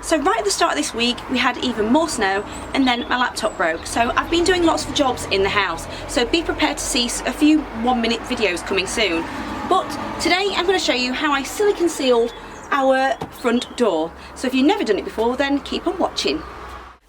So right at the start of this week we had even more snow and then my laptop broke. So I've been doing lots of jobs in the house, so be prepared to see a few 1-minute videos coming soon. But today I'm going to show you how I silicone sealed our front door. So if you've never done it before, then keep on watching.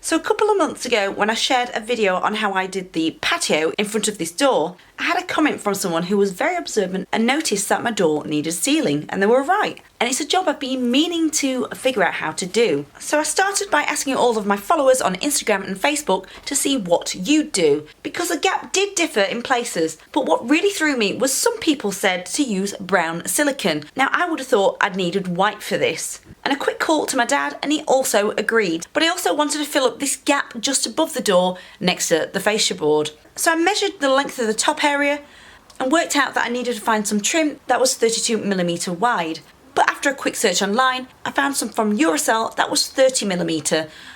So a couple of months ago when I shared a video on how I did the patio in front of this door, I had a comment from someone who was very observant and noticed that my door needed sealing, and they were right. And it's a job I've been meaning to figure out how to do. So I started by asking all of my followers on Instagram and Facebook to see what you do, because the gap did differ in places. But what really threw me was some people said to use brown silicone. Now I would have thought I'd needed white for this. And a quick call to my dad and he also agreed. But I also wanted to fill up this gap just above the door next to the fascia board. So I measured the length of the top area and worked out that I needed to find some trim that was 32mm wide. But after a quick search online, I found some from Uracell that was 30mm,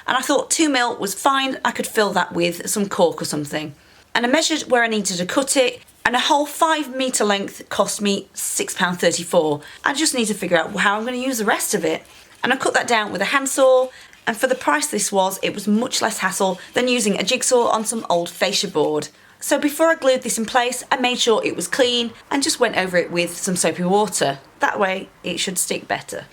and I thought 2mm was fine. I could fill that with some cork or something. And I measured where I needed to cut it, and a whole 5 metre length cost me £6.34. I just need to figure out how I'm going to use the rest of it. And I cut that down with a handsaw, and for the price this was, it was much less hassle than using a jigsaw on some old fascia board. So before I glued this in place, I made sure it was clean and just went over it with some soapy water. That way it should stick better.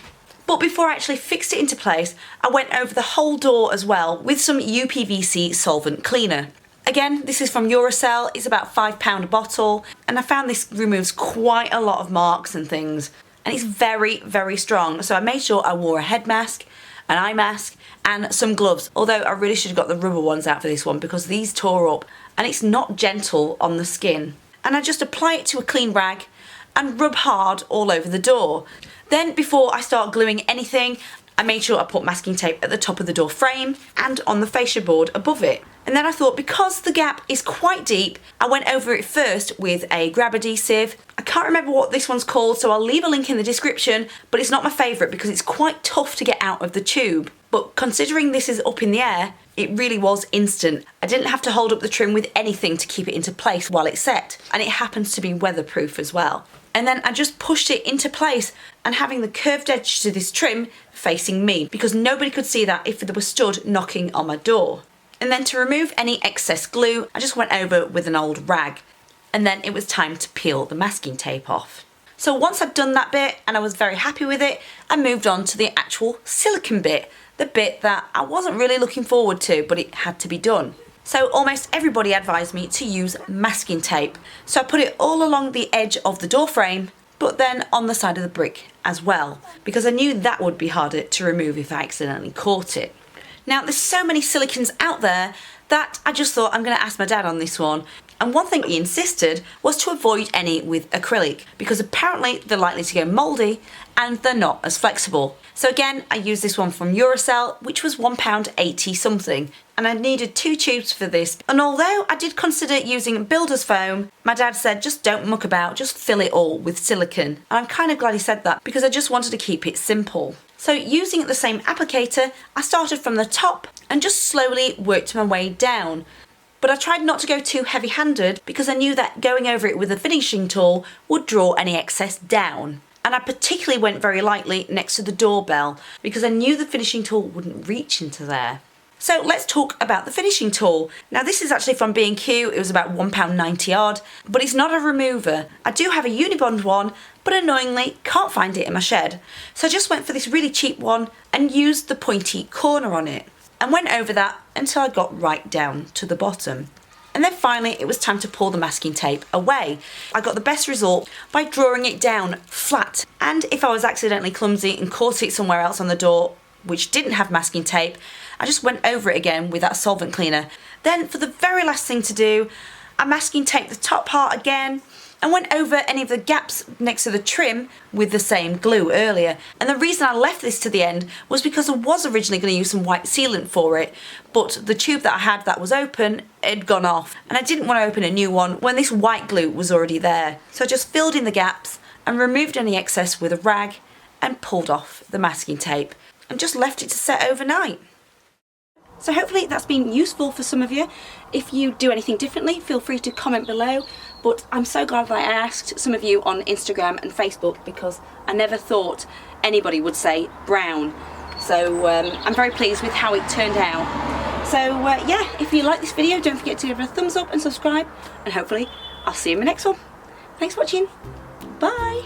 But before I actually fixed it into place, I went over the whole door as well with some UPVC solvent cleaner. Again, this is from Uracell, it's about £5 a bottle, and I found this removes quite a lot of marks and things. And it's very, very strong. So I made sure I wore a head mask, an eye mask, and some gloves. Although I really should have got the rubber ones out for this one because these tore up and it's not gentle on the skin. And I just apply it to a clean rag and rub hard all over the door. Then before I start gluing anything, I made sure I put masking tape at the top of the door frame and on the fascia board above it. And then I thought, because the gap is quite deep, I went over it first with a grab adhesive. I can't remember what this one's called, so I'll leave a link in the description, but it's not my favourite because it's quite tough to get out of the tube. But considering this is up in the air, it really was instant. I didn't have to hold up the trim with anything to keep it into place while it set, and it happens to be weatherproof as well. And then I just pushed it into place, and having the curved edge to this trim facing me, because nobody could see that if they were stood knocking on my door. And then to remove any excess glue, I just went over with an old rag. And then it was time to peel the masking tape off. So once I'd done that bit and I was very happy with it, I moved on to the actual silicone bit. The bit that I wasn't really looking forward to, but it had to be done. So almost everybody advised me to use masking tape. So I put it all along the edge of the door frame, but then on the side of the brick as well, because I knew that would be harder to remove if I accidentally caught it. Now there's so many silicones out there that I just thought I'm going to ask my dad on this one. And one thing he insisted was to avoid any with acrylic, because apparently they're likely to go mouldy and they're not as flexible. So again, I used this one from Uracell, which was £1.80 something. And I needed 2 tubes for this. And although I did consider using builder's foam, my dad said just don't muck about, just fill it all with silicone. And I'm kind of glad he said that because I just wanted to keep it simple. So using the same applicator, I started from the top and just slowly worked my way down. But I tried not to go too heavy-handed because I knew that going over it with a finishing tool would draw any excess down. And I particularly went very lightly next to the doorbell because I knew the finishing tool wouldn't reach into there. So let's talk about the finishing tool. Now this is actually from B&Q, it was about £1.90 odd, but it's not a remover. I do have a Unibond one, but annoyingly can't find it in my shed. So I just went for this really cheap one and used the pointy corner on it and went over that until I got right down to the bottom. And then finally it was time to pull the masking tape away. I got the best result by drawing it down flat, and if I was accidentally clumsy and caught it somewhere else on the door which didn't have masking tape, I just went over it again with that solvent cleaner. Then for the very last thing to do, I masking taped the top part again and went over any of the gaps next to the trim with the same glue earlier. And the reason I left this to the end was because I was originally going to use some white sealant for it, but the tube that I had that was open had gone off and I didn't want to open a new one when this white glue was already there. So I just filled in the gaps and removed any excess with a rag and pulled off the masking tape and just left it to set overnight. So hopefully that's been useful for some of you. If you do anything differently, feel free to comment below. But I'm so glad that I asked some of you on Instagram and Facebook because I never thought anybody would say brown. So I'm very pleased with how it turned out. So yeah, if you like this video, don't forget to give it a thumbs up and subscribe, and hopefully I'll see you in my next one. Thanks for watching. Bye.